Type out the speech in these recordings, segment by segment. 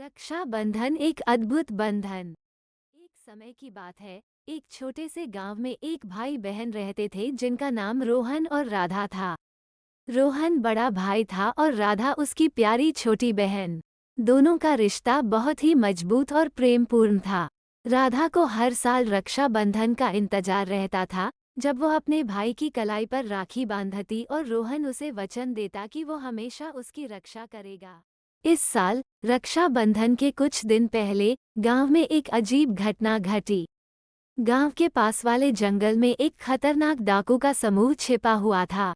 रक्षा बंधन एक अद्भुत बंधन। एक समय की बात है, एक छोटे से गांव में एक भाई बहन रहते थे जिनका नाम रोहन और राधा था। रोहन बड़ा भाई था और राधा उसकी प्यारी छोटी बहन। दोनों का रिश्ता बहुत ही मजबूत और प्रेमपूर्ण था। राधा को हर साल रक्षा बंधन का इंतजार रहता था, जब वो अपने भाई की कलाई पर राखी बांधती और रोहन उसे वचन देता कि वो हमेशा उसकी रक्षा करेगा। इस साल रक्षा बंधन के कुछ दिन पहले गांव में एक अजीब घटना घटी। गांव के पास वाले जंगल में एक खतरनाक डाकू का समूह छिपा हुआ था।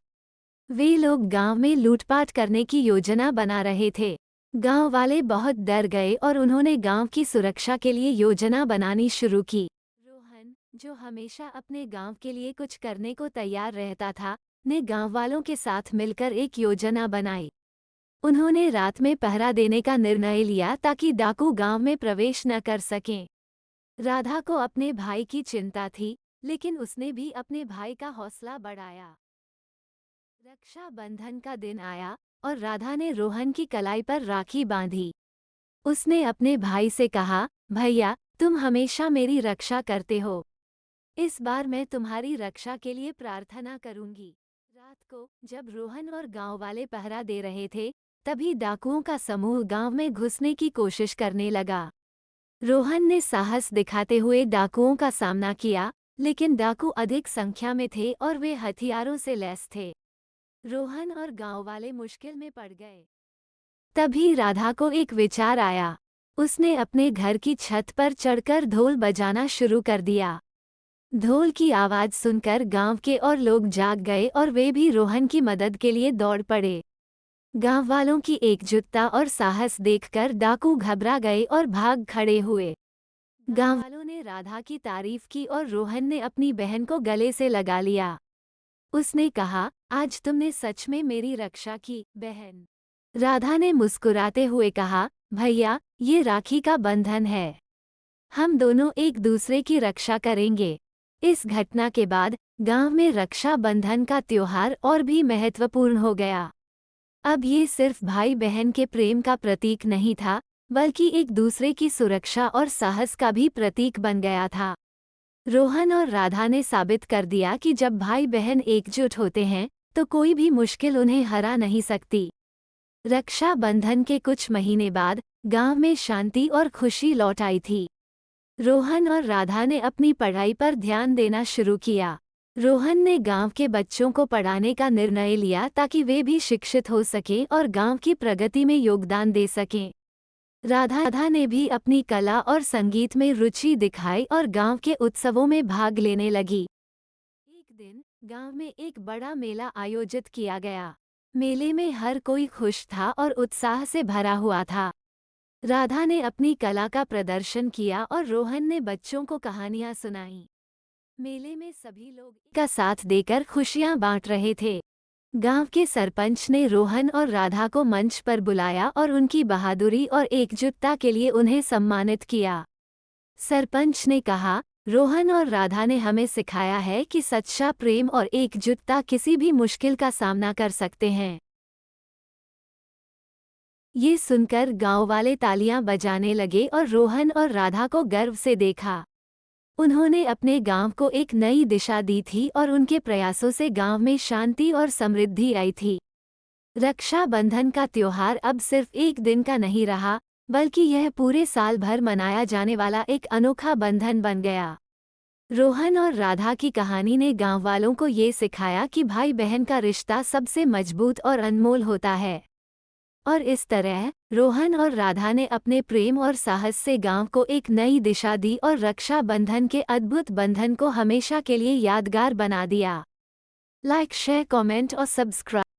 वे लोग गांव में लूटपाट करने की योजना बना रहे थे। गांव वाले बहुत डर गए और उन्होंने गांव की सुरक्षा के लिए योजना बनानी शुरू की। रोहन, जो हमेशा अपने गांव के लिए कुछ करने को तैयार रहता था, ने गांव वालों के साथ मिलकर एक योजना बनाई। उन्होंने रात में पहरा देने का निर्णय लिया ताकि डाकू गांव में प्रवेश न कर सकें। राधा को अपने भाई की चिंता थी, लेकिन उसने भी अपने भाई का हौसला बढ़ाया। रक्षा बंधन का दिन आया और राधा ने रोहन की कलाई पर राखी बांधी। उसने अपने भाई से कहा, भैया, तुम हमेशा मेरी रक्षा करते हो। इस बार मैं तुम्हारी रक्षा के लिए प्रार्थना करूंगी। रात को जब रोहन और गांव वाले पहरा दे रहे थे, तभी डाकुओं का समूह गांव में घुसने की कोशिश करने लगा। रोहन ने साहस दिखाते हुए डाकुओं का सामना किया, लेकिन डाकू अधिक संख्या में थे और वे हथियारों से लैस थे। रोहन और गांव वाले मुश्किल में पड़ गए। तभी राधा को एक विचार आया। उसने अपने घर की छत पर चढ़कर ढोल बजाना शुरू कर दिया। ढोल की आवाज सुनकर गांव के और लोग जाग गए और वे भी रोहन की मदद के लिए दौड़ पड़े। गांव वालों की एकजुटता और साहस देखकर डाकू घबरा गए और भाग खड़े हुए। गांव वालों ने राधा की तारीफ की और रोहन ने अपनी बहन को गले से लगा लिया। उसने कहा, आज तुमने सच में मेरी रक्षा की, बहन। राधा ने मुस्कुराते हुए कहा, भैया, ये राखी का बंधन है। हम दोनों एक दूसरे की रक्षा करेंगे। इस घटना के बाद गांव में रक्षा बंधन का त्योहार और भी महत्वपूर्ण हो गया। अब ये सिर्फ भाई बहन के प्रेम का प्रतीक नहीं था, बल्कि एक दूसरे की सुरक्षा और साहस का भी प्रतीक बन गया था। रोहन और राधा ने साबित कर दिया कि जब भाई बहन एकजुट होते हैं, तो कोई भी मुश्किल उन्हें हरा नहीं सकती। रक्षा बंधन के कुछ महीने बाद गांव में शांति और खुशी लौट आई थी। रोहन और राधा ने अपनी पढ़ाई पर ध्यान देना शुरू किया। रोहन ने गांव के बच्चों को पढ़ाने का निर्णय लिया ताकि वे भी शिक्षित हो सकें और गांव की प्रगति में योगदान दे सकें। राधा ने भी अपनी कला और संगीत में रुचि दिखाई और गांव के उत्सवों में भाग लेने लगी। एक दिन गांव में एक बड़ा मेला आयोजित किया गया। मेले में हर कोई खुश था और उत्साह से भरा हुआ था। राधा ने अपनी कला का प्रदर्शन किया और रोहन ने बच्चों को कहानियां सुनाई। मेले में सभी लोग का साथ देकर खुशियां बांट रहे थे। गांव के सरपंच ने रोहन और राधा को मंच पर बुलाया और उनकी बहादुरी और एकजुटता के लिए उन्हें सम्मानित किया। सरपंच ने कहा, रोहन और राधा ने हमें सिखाया है कि सच्चा प्रेम और एकजुटता किसी भी मुश्किल का सामना कर सकते हैं। ये सुनकर गांव वाले तालियां बजाने लगे और रोहन और राधा को गर्व से देखा। उन्होंने अपने गांव को एक नई दिशा दी थी और उनके प्रयासों से गांव में शांति और समृद्धि आई थी। रक्षा बंधन का त्योहार अब सिर्फ एक दिन का नहीं रहा, बल्कि यह पूरे साल भर मनाया जाने वाला एक अनोखा बंधन बन गया। रोहन और राधा की कहानी ने गांव वालों को ये सिखाया कि भाई बहन का रिश्ता सबसे मजबूत और अनमोल होता है। और इस तरह रोहन और राधा ने अपने प्रेम और साहस से गांव को एक नई दिशा दी और रक्षा बंधन के अद्भुत बंधन को हमेशा के लिए यादगार बना दिया। लाइक, शेयर, कमेंट और सब्सक्राइब।